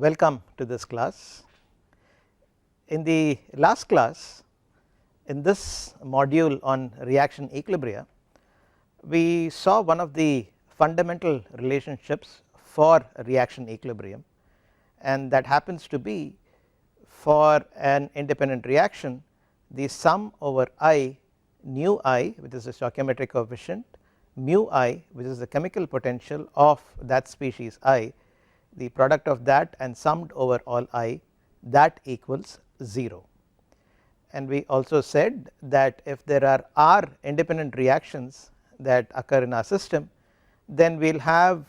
Welcome to this class. In the last class, in this module on reaction equilibria, we saw one of the fundamental relationships for reaction equilibrium, and that happens to be for an independent reaction the sum over I nu I, which is the stoichiometric coefficient, mu I, which is the chemical potential of that species I, the product of that and summed over all I, that equals 0. And we also said that if there are R independent reactions that occur in our system, then we will have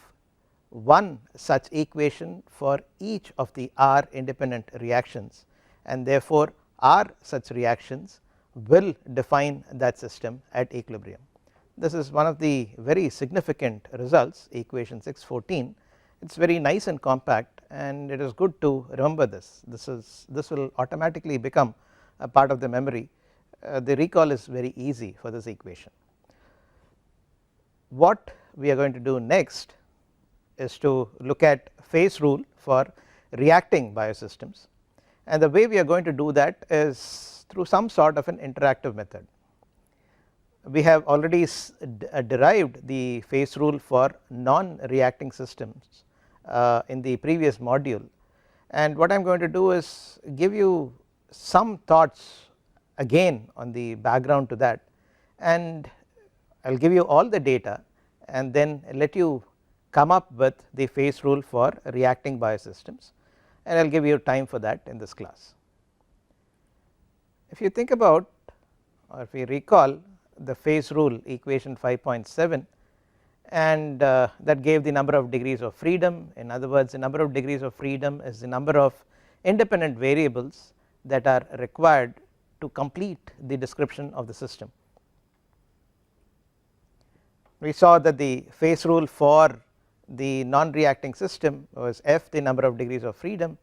one such equation for each of the R independent reactions, and therefore R such reactions will define that system at equilibrium. This is one of the very significant results, equation 614. It is very nice and compact, and it is good to remember this. This will automatically become a part of the memory. The recall is very easy for this equation. What we are going to do next is to look at phase rule for reacting biosystems, and the way we are going to do that is through some sort of an interactive method. We have already derived the phase rule for non-reacting systems in the previous module, and what I am going to do is give you some thoughts again on the background to that, and I will give you all the data and then let you come up with the phase rule for reacting biosystems, and I will give you time for that in this class. If you think about, or if we recall the phase rule equation 5.7, and that gave the number of degrees of freedom. In other words, the number of degrees of freedom is the number of independent variables that are required to complete the description of the system. We saw that the phase rule for the non-reacting system was f, the number of degrees of freedom,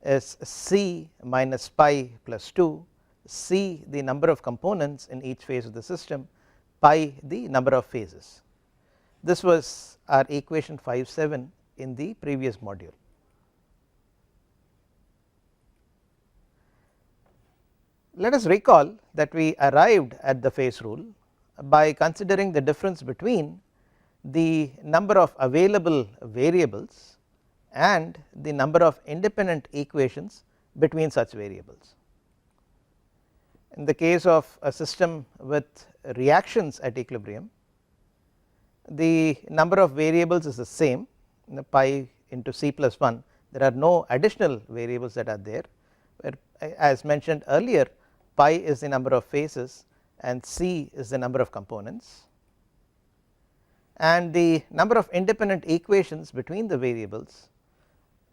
is c minus pi plus 2, c the number of components in each phase of the system, pi the number of phases. This was our equation 5.7 in the previous module. Let us recall that we arrived at the phase rule by considering the difference between the number of available variables and the number of independent equations between such variables. In the case of a system with reactions at equilibrium, the number of variables is the same, pi into c plus 1. There are no additional variables that are there, where, as mentioned earlier, pi is the number of phases and c is the number of components, and the number of independent equations between the variables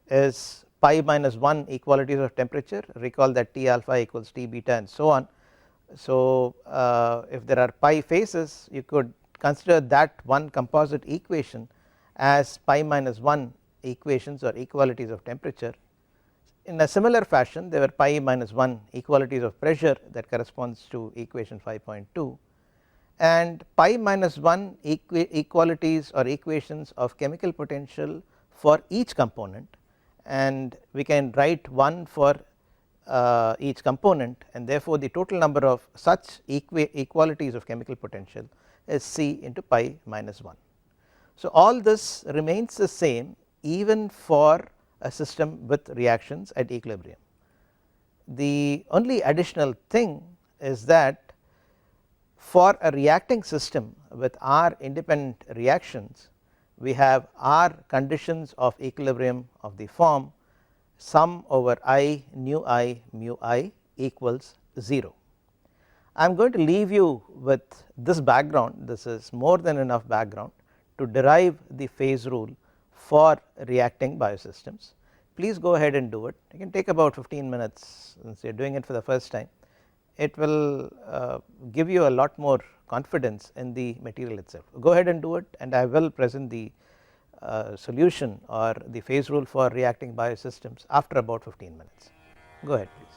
is pi minus 1 equalities of temperature. Recall that T alpha equals T beta and so on. So if there are pi phases, you could consider that one composite equation as pi minus 1 equations or equalities of temperature. In a similar fashion, there were pi minus 1 equalities of pressure, that corresponds to equation 5.2, and pi minus 1 equalities or equations of chemical potential for each component, and we can write one for each component, and therefore the total number of such equalities of chemical potential is c into pi minus 1. So all this remains the same even for a system with reactions at equilibrium. The only additional thing is that for a reacting system with R independent reactions, we have R conditions of equilibrium of the form sum over I nu I mu I equals 0. I am going to leave you with this background. This is more than enough background to derive the phase rule for reacting biosystems. Please go ahead and do it. It can take about 15 minutes since you are doing it for the first time. It will give you a lot more confidence in the material itself. Go ahead and do it, and I will present the solution or the phase rule for reacting biosystems after about 15 minutes. Go ahead, please.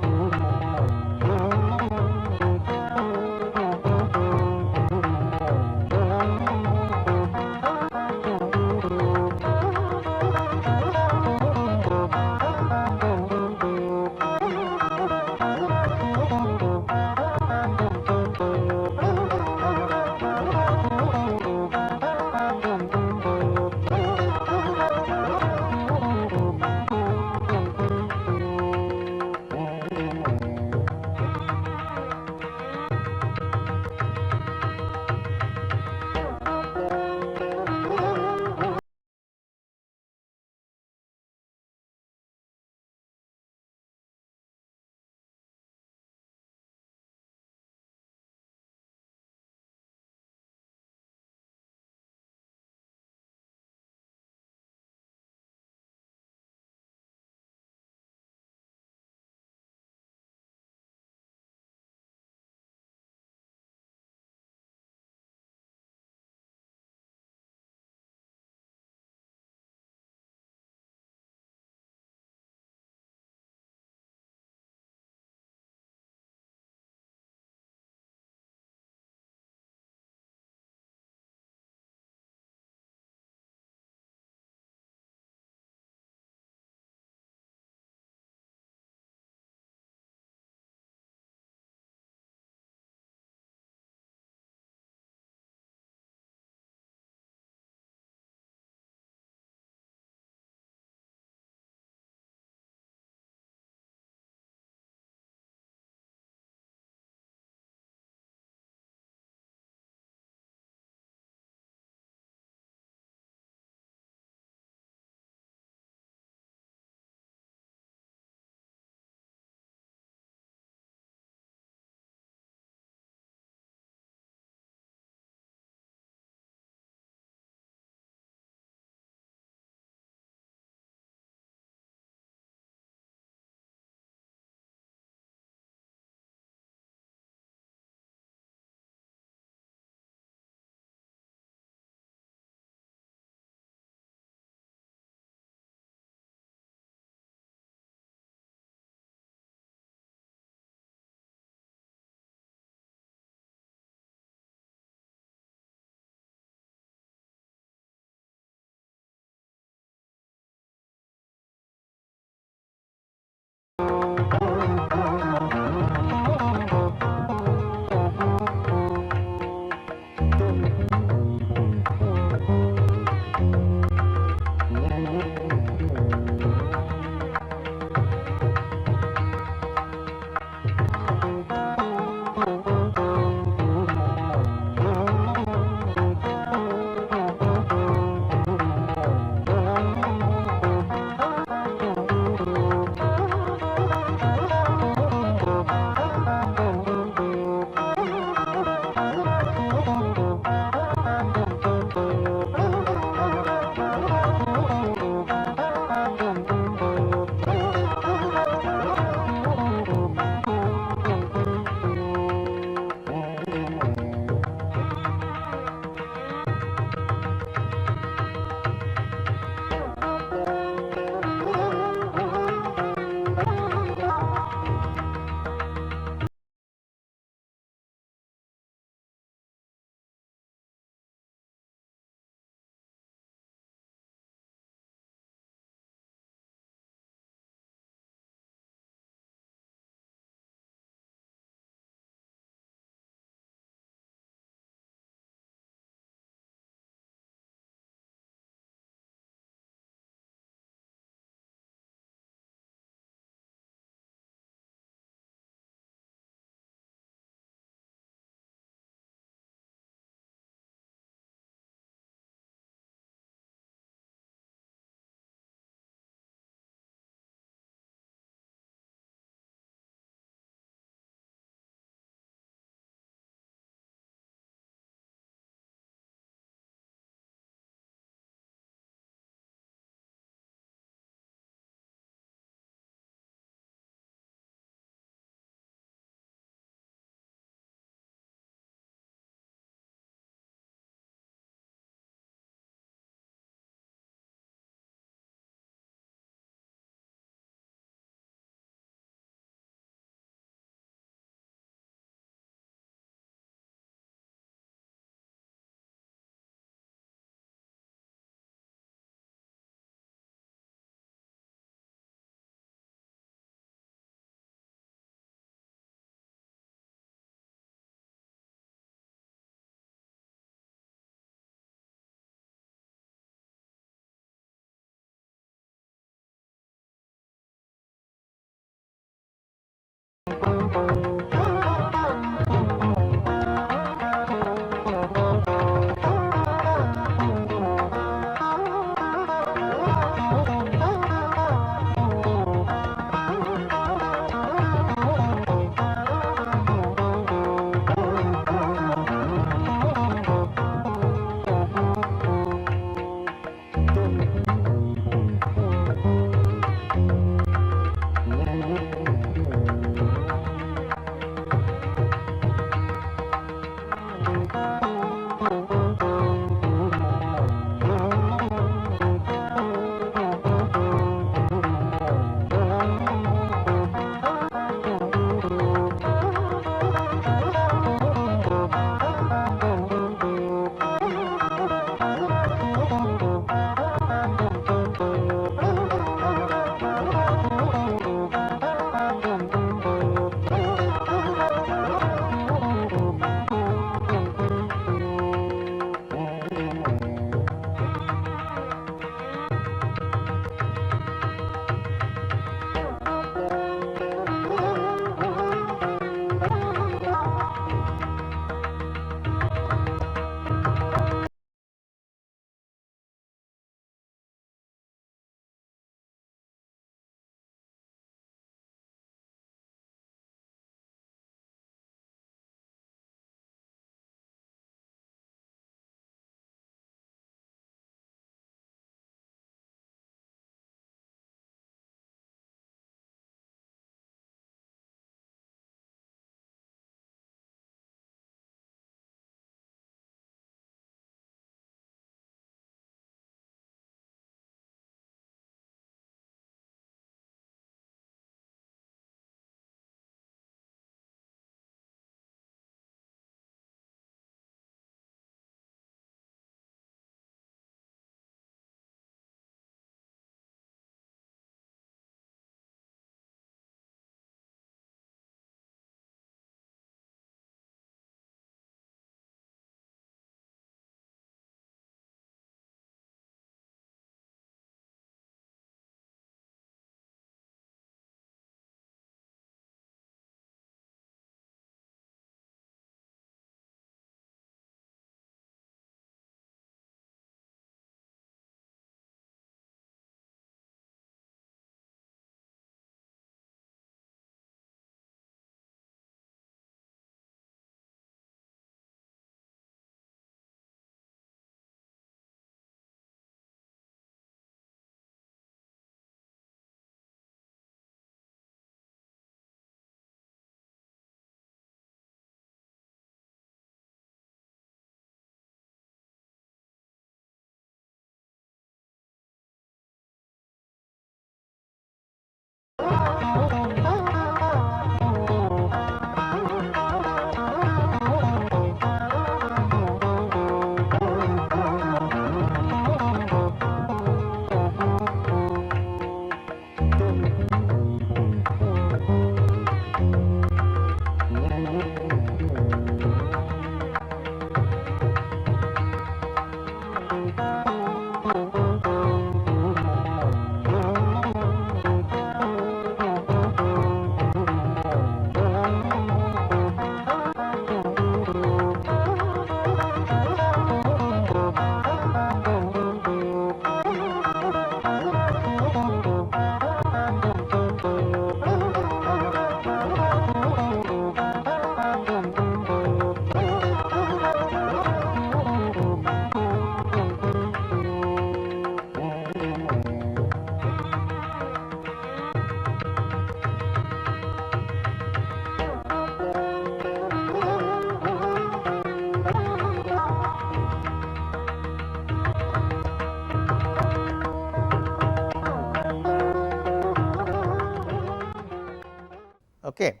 Okay.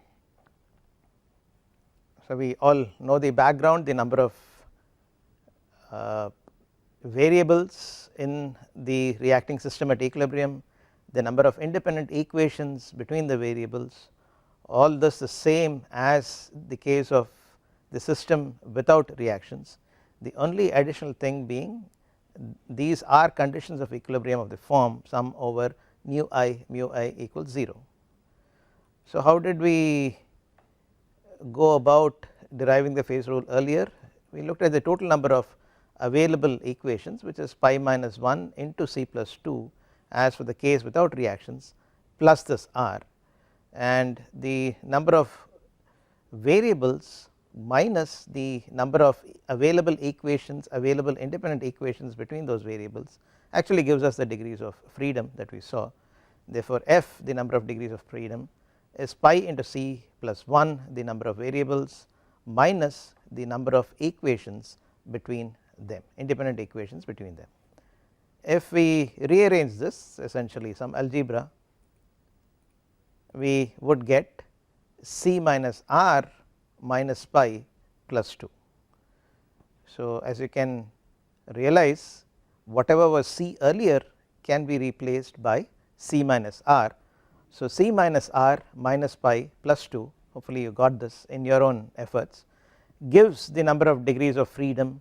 So, we all know the background, the number of variables in the reacting system at equilibrium, the number of independent equations between the variables, all this the same as the case of the system without reactions. The only additional thing being these are conditions of equilibrium of the form sum over mu I equals 0. So, how did we go about deriving the phase rule earlier? We looked at the total number of available equations, which is pi minus 1 into C plus 2 as for the case without reactions, plus this R, and the number of variables minus the number of available equations, available independent equations between those variables actually gives us the degrees of freedom that we saw. Therefore, f, the number of degrees of freedom, is pi into C plus 1, the number of variables, minus the number of equations between them, independent equations between them. If we rearrange this, essentially some algebra, we would get C minus R minus pi plus 2. So, as you can realize, whatever was C earlier can be replaced by C minus R. So, C minus R minus pi plus 2, hopefully you got this in your own efforts, gives the number of degrees of freedom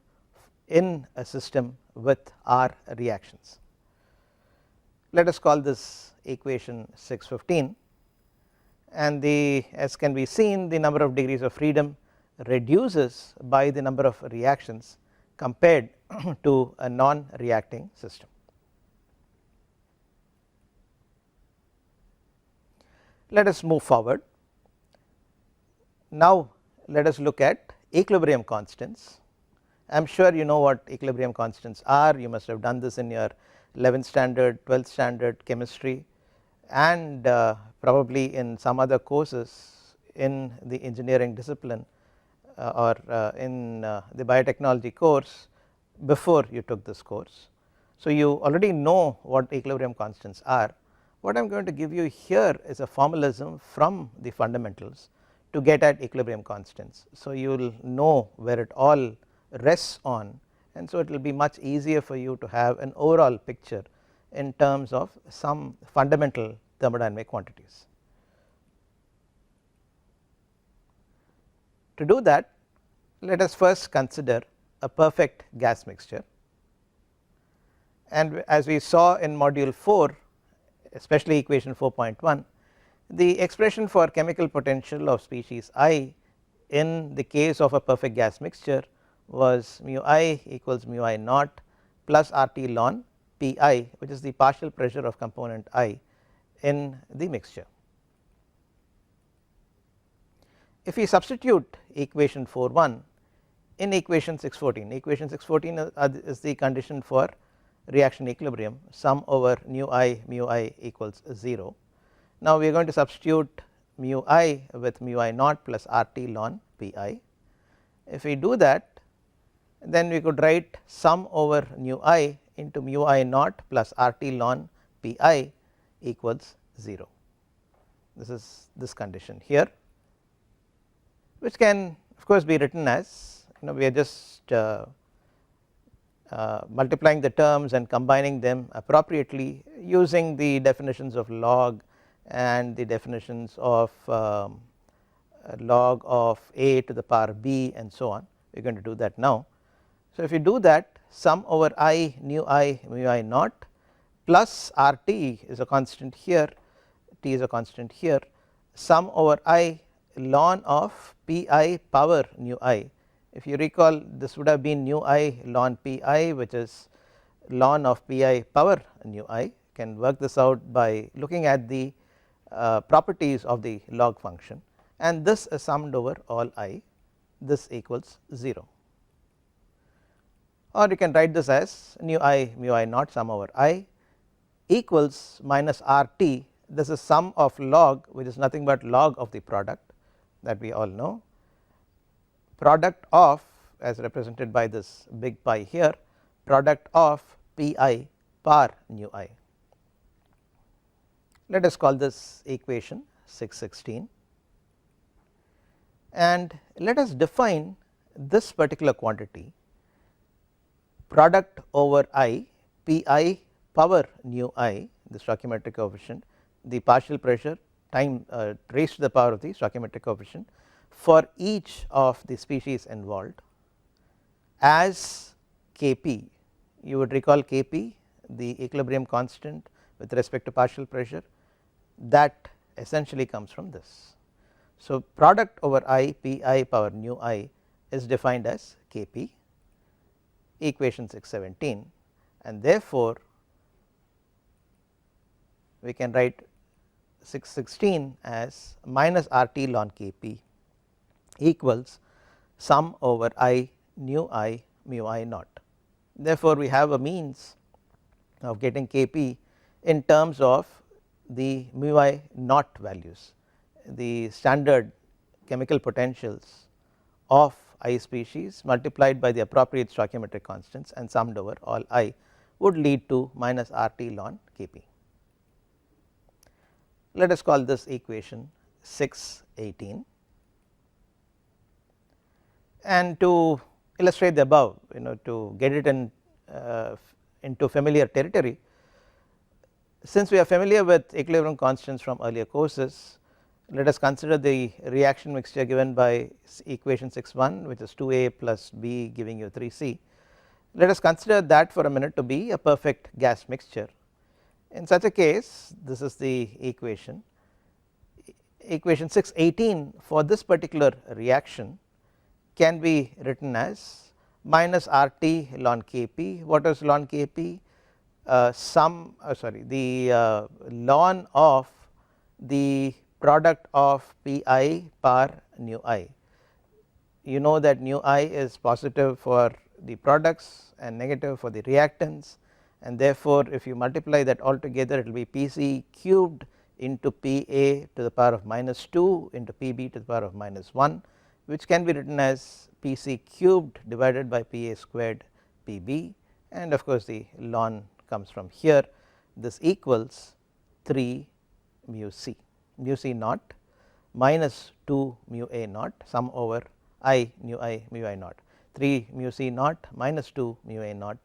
in a system with R reactions. Let us call this equation 615, and the, as can be seen, the number of degrees of freedom reduces by the number of reactions compared to a non-reacting system. Let us move forward. Now, let us look at equilibrium constants. I am sure you know what equilibrium constants are. You must have done this in your 11th standard, 12th standard chemistry, and probably in some other courses in the engineering discipline or in the biotechnology course before you took this course. So, you already know what equilibrium constants are. What I am going to give you here is a formalism from the fundamentals to get at equilibrium constants. So, you will know where it all rests on, and so it will be much easier for you to have an overall picture in terms of some fundamental thermodynamic quantities. To do that, let us first consider a perfect gas mixture, and as we saw in module 4, especially equation 4.1, the expression for chemical potential of species I in the case of a perfect gas mixture was mu I equals mu I naught plus RT ln Pi, which is the partial pressure of component I in the mixture. If we substitute equation 4.1 in equation 614 is the condition for reaction equilibrium, sum over mu I equals 0. Now, we are going to substitute mu I with mu I naught plus RT ln Pi. If we do that, then we could write sum over mu I into mu I naught plus RT ln Pi equals 0. This is this condition here, which can of course be written as, we are just multiplying the terms and combining them appropriately using the definitions of log and the definitions of log of a to the power b and so on. We are going to do that now. So, if you do that, sum over I mu I naught plus RT is a constant here, T is a constant here, sum over I ln of Pi power nu I. If you recall, this would have been nu I ln Pi, which is ln of Pi power nu I. Can work this out by looking at the properties of the log function, and this is summed over all I, this equals 0. Or you can write this as nu I mu I naught sum over I equals minus RT, this is sum of log, which is nothing but log of the product that we all know, product of, as represented by this big pi here, product of Pi power nu I. Let us call this equation 616. and let us define this particular quantity product over I pi power nu I, the stoichiometric coefficient, the partial pressure time raised to the power of the stoichiometric coefficient for each of the species involved as Kp. You would recall Kp, the equilibrium constant with respect to partial pressure, that essentially comes from this. So, product over I pi power nu I is defined as Kp, equation 617, and therefore, we can write 616 as minus RT ln Kp equals sum over I nu I mu I naught. Therefore, we have a means of getting Kp in terms of the mu I naught values, the standard chemical potentials of I species multiplied by the appropriate stoichiometric constants and summed over all I would lead to minus RT ln Kp. Let us call this equation 618, and to illustrate the above, to get it in into familiar territory, since we are familiar with equilibrium constants from earlier courses, let us consider the reaction mixture given by equation 6.1, which is 2A plus B giving you 3C. Let us consider that for a minute to be a perfect gas mixture. In such a case, this is the equation 618 for this particular reaction can be written as minus RT ln Kp. What is ln Kp? The ln of the product of Pi par nu I. You know that nu I is positive for the products and negative for the reactants, and therefore, if you multiply that all together, it will be Pc cubed into Pa to the power of minus 2 into Pb to the power of minus 1, which can be written as Pc cubed divided by Pa squared Pb, and of course, the ln comes from here. This equals 3 mu c naught minus 2 mu a naught sum over I nu I mu I naught, 3 mu c naught minus 2 mu a naught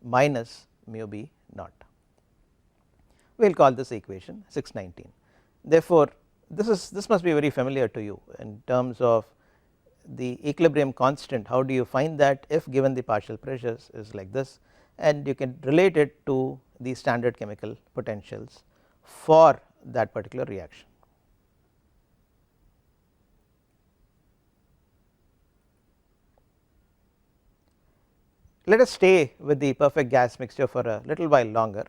minus mu b naught. We will call this equation 619. Therefore, this must be very familiar to you in terms of the equilibrium constant. How do you find that if given the partial pressures is like this, and you can relate it to the standard chemical potentials for that particular reaction. Let us stay with the perfect gas mixture for a little while longer,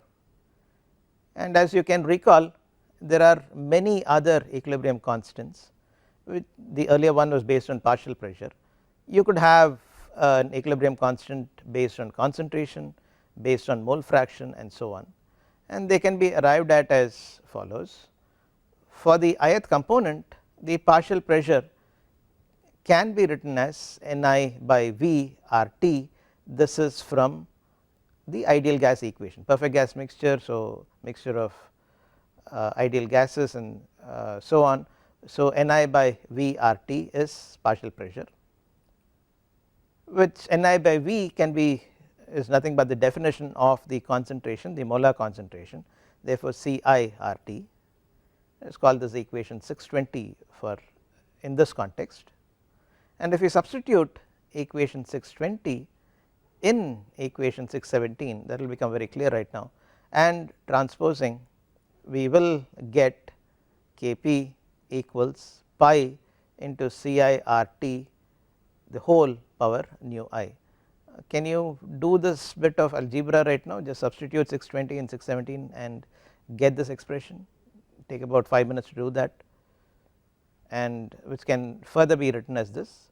and as you can recall, there are many other equilibrium constants. The earlier one was based on partial pressure. You could have an equilibrium constant based on concentration, based on mole fraction, and so on, and they can be arrived at as follows. For the ith component, the partial pressure can be written as Ni by V RT. This is from the ideal gas equation, perfect gas mixture. So, mixture of ideal gases and so on. So, Ni by V RT is partial pressure, which Ni by V can be is nothing but the definition of the concentration, the molar concentration. Therefore, Ci RT. Let us call this equation 620 for in this context, and if we substitute equation 620 in equation 617, that will become very clear right now, and transposing, we will get Kp equals pi into Ci RT the whole power nu I. Can you do this bit of algebra right now? Just substitute 620 in 617 and get this expression. Take about 5 minutes to do that, and which can further be written as this.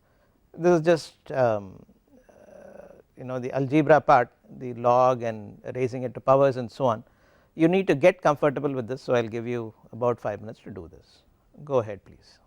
This is just the algebra part, the log and raising it to powers and so on. You need to get comfortable with this, so I will give you about 5 minutes to do this. Go ahead, please.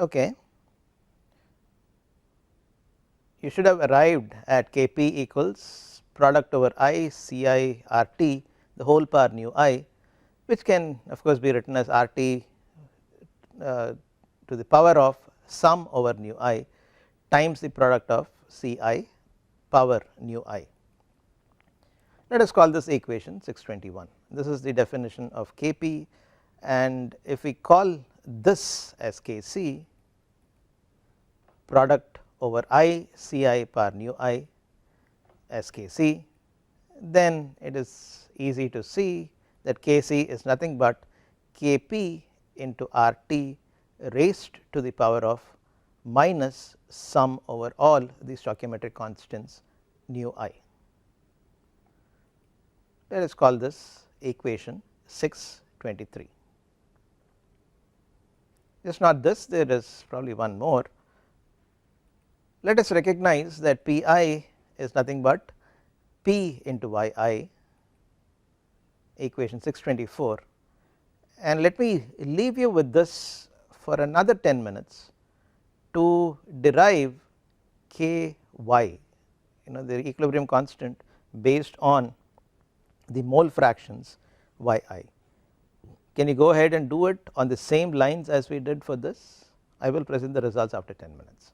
Okay. You should have arrived at Kp equals product over I Ci Rt the whole power nu I, which can of course be written as Rt to the power of sum over nu I times the product of Ci power nu I. Let us call this equation 621. This is the definition of Kp, and if we call this as Kc, product over I Ci power nu I as Kc, then it is easy to see that Kc is nothing but Kp into Rt raised to the power of minus sum over all the stoichiometric constants nu I. Let us call this equation 623. Just not this, there is probably one more. Let us recognize that Pi is nothing but P into Yi, equation 624, and let me leave you with this for another 10 minutes to derive Ky, the equilibrium constant based on the mole fractions Yi. Can you go ahead and do it on the same lines as we did for this? I will present the results after 10 minutes.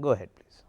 Go ahead please.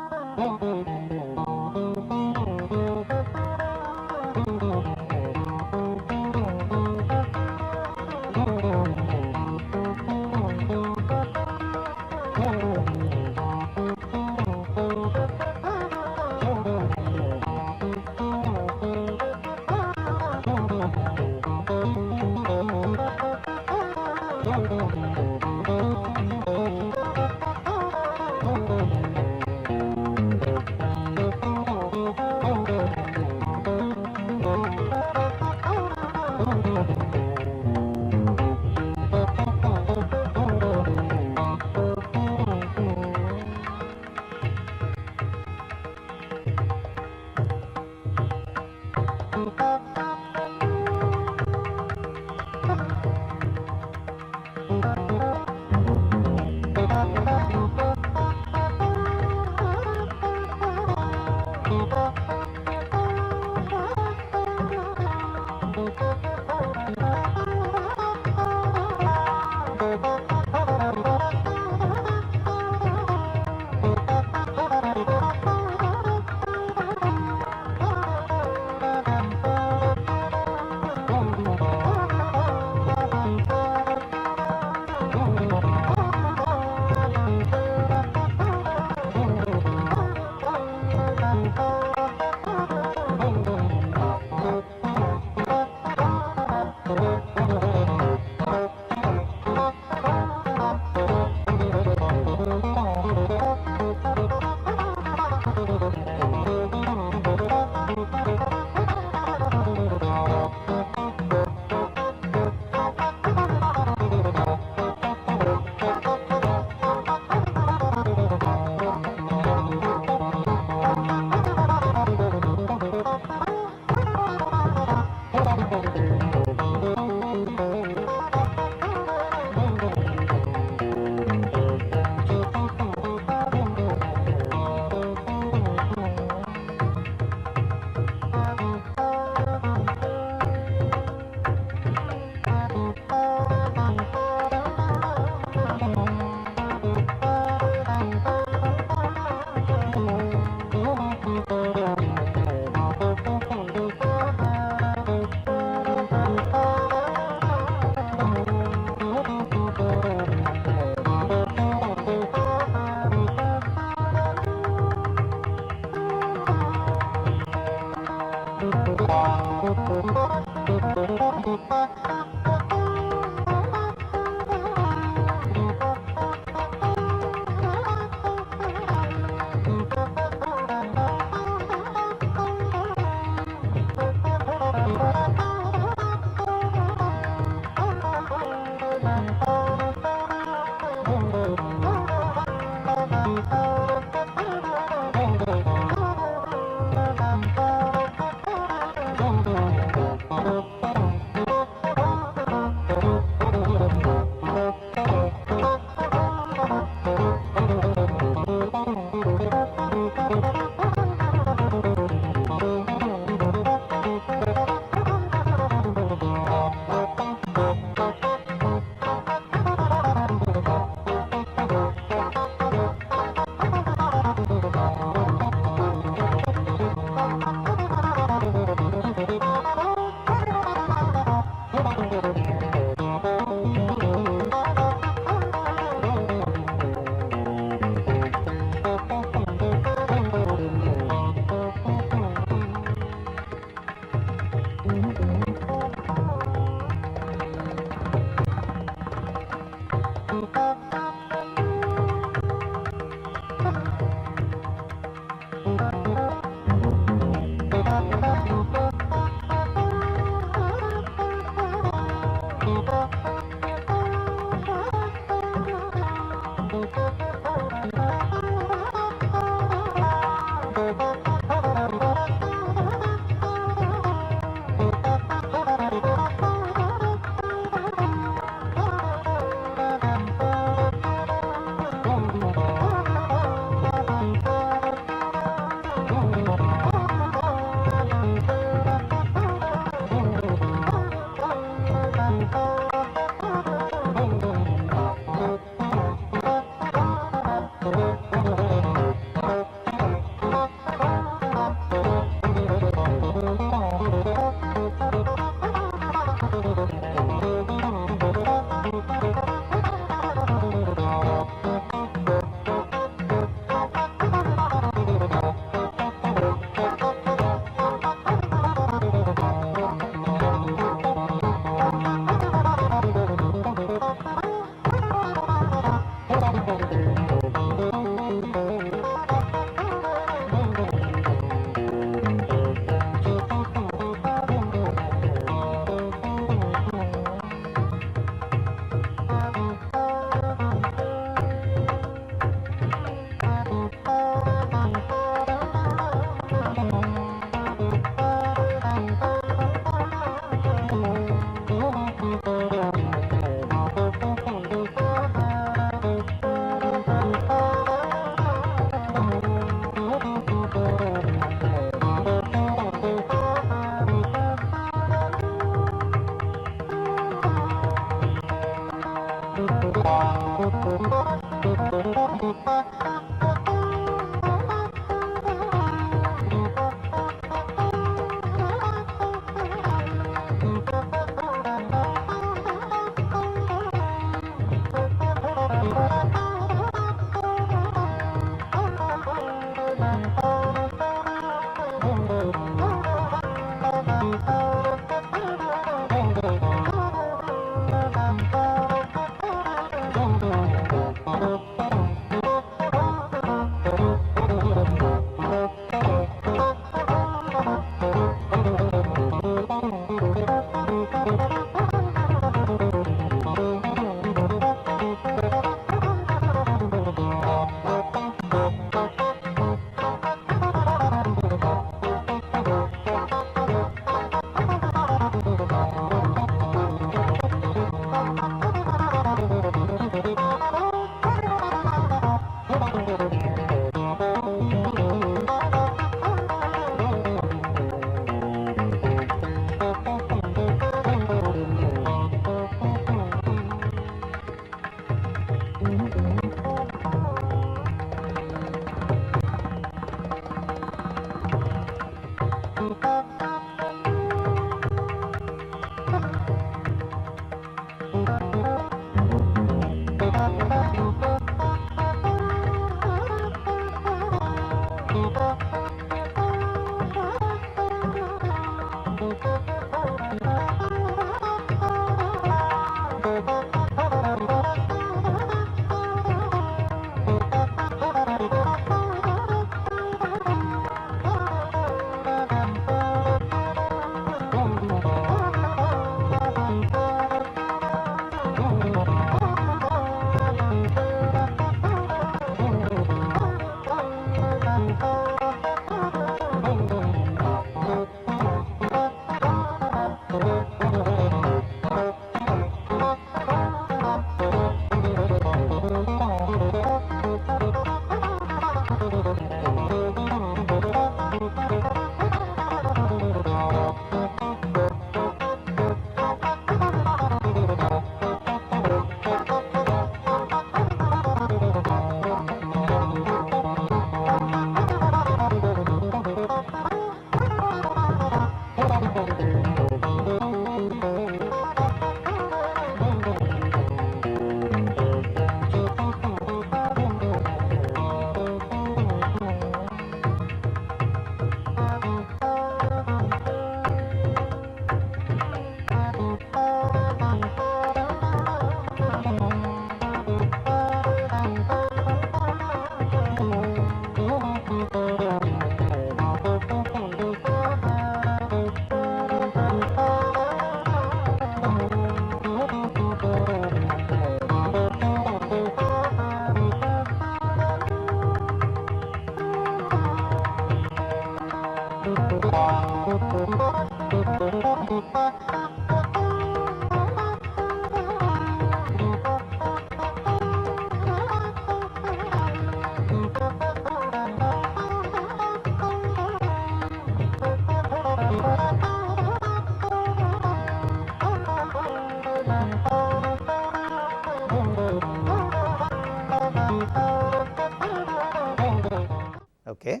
Okay.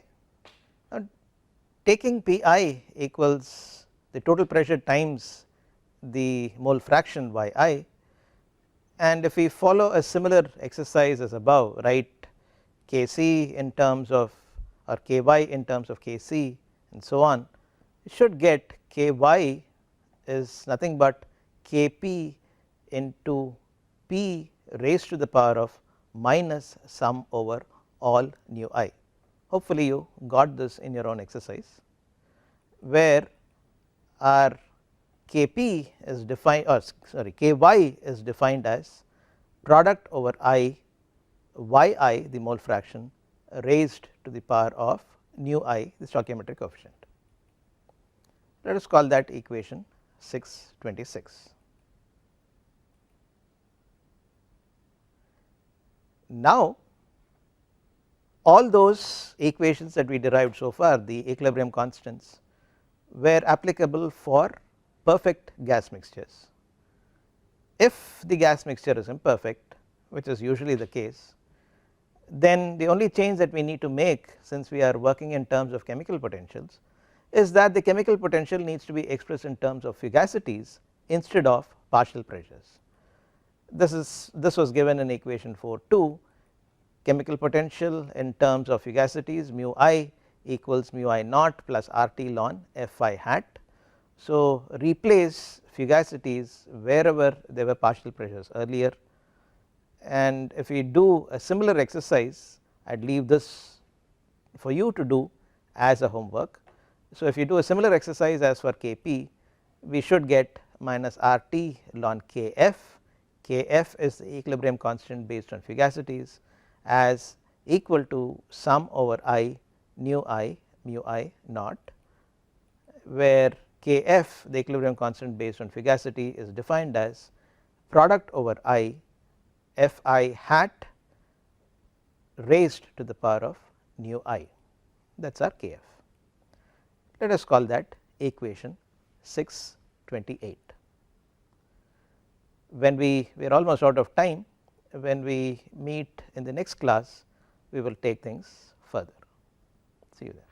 Now, taking Pi equals the total pressure times the mole fraction Yi, and if we follow a similar exercise as above, write Kc in terms of, or Ky in terms of Kc and so on, you should get Ky is nothing but Kp into P raised to the power of minus sum over all nu I. Hopefully you got this in your own exercise, where our Kp is defined, or sorry, Ky is defined as product over I Yi, the mole fraction, raised to the power of nu I, the stoichiometric coefficient. Let us call that equation 626. Now, all those equations that we derived so far, the equilibrium constants, were applicable for perfect gas mixtures. If the gas mixture is imperfect, which is usually the case, then the only change that we need to make, since we are working in terms of chemical potentials, is that the chemical potential needs to be expressed in terms of fugacities instead of partial pressures. This was given in equation 4.2, chemical potential in terms of fugacities mu I equals mu I naught plus RT ln Fi hat. So, replace fugacities wherever there were partial pressures earlier, and if we do a similar exercise, I would leave this for you to do as a homework. So, if you do a similar exercise as for Kp, we should get minus RT ln Kf. Kf is the equilibrium constant based on fugacities, as equal to sum over I nu I mu I naught, where Kf, the equilibrium constant based on fugacity, is defined as product over I Fi hat raised to the power of nu I, that is our Kf. Let us call that equation 628. When we are almost out of time, when we meet in the next class, we will take things further. See you there.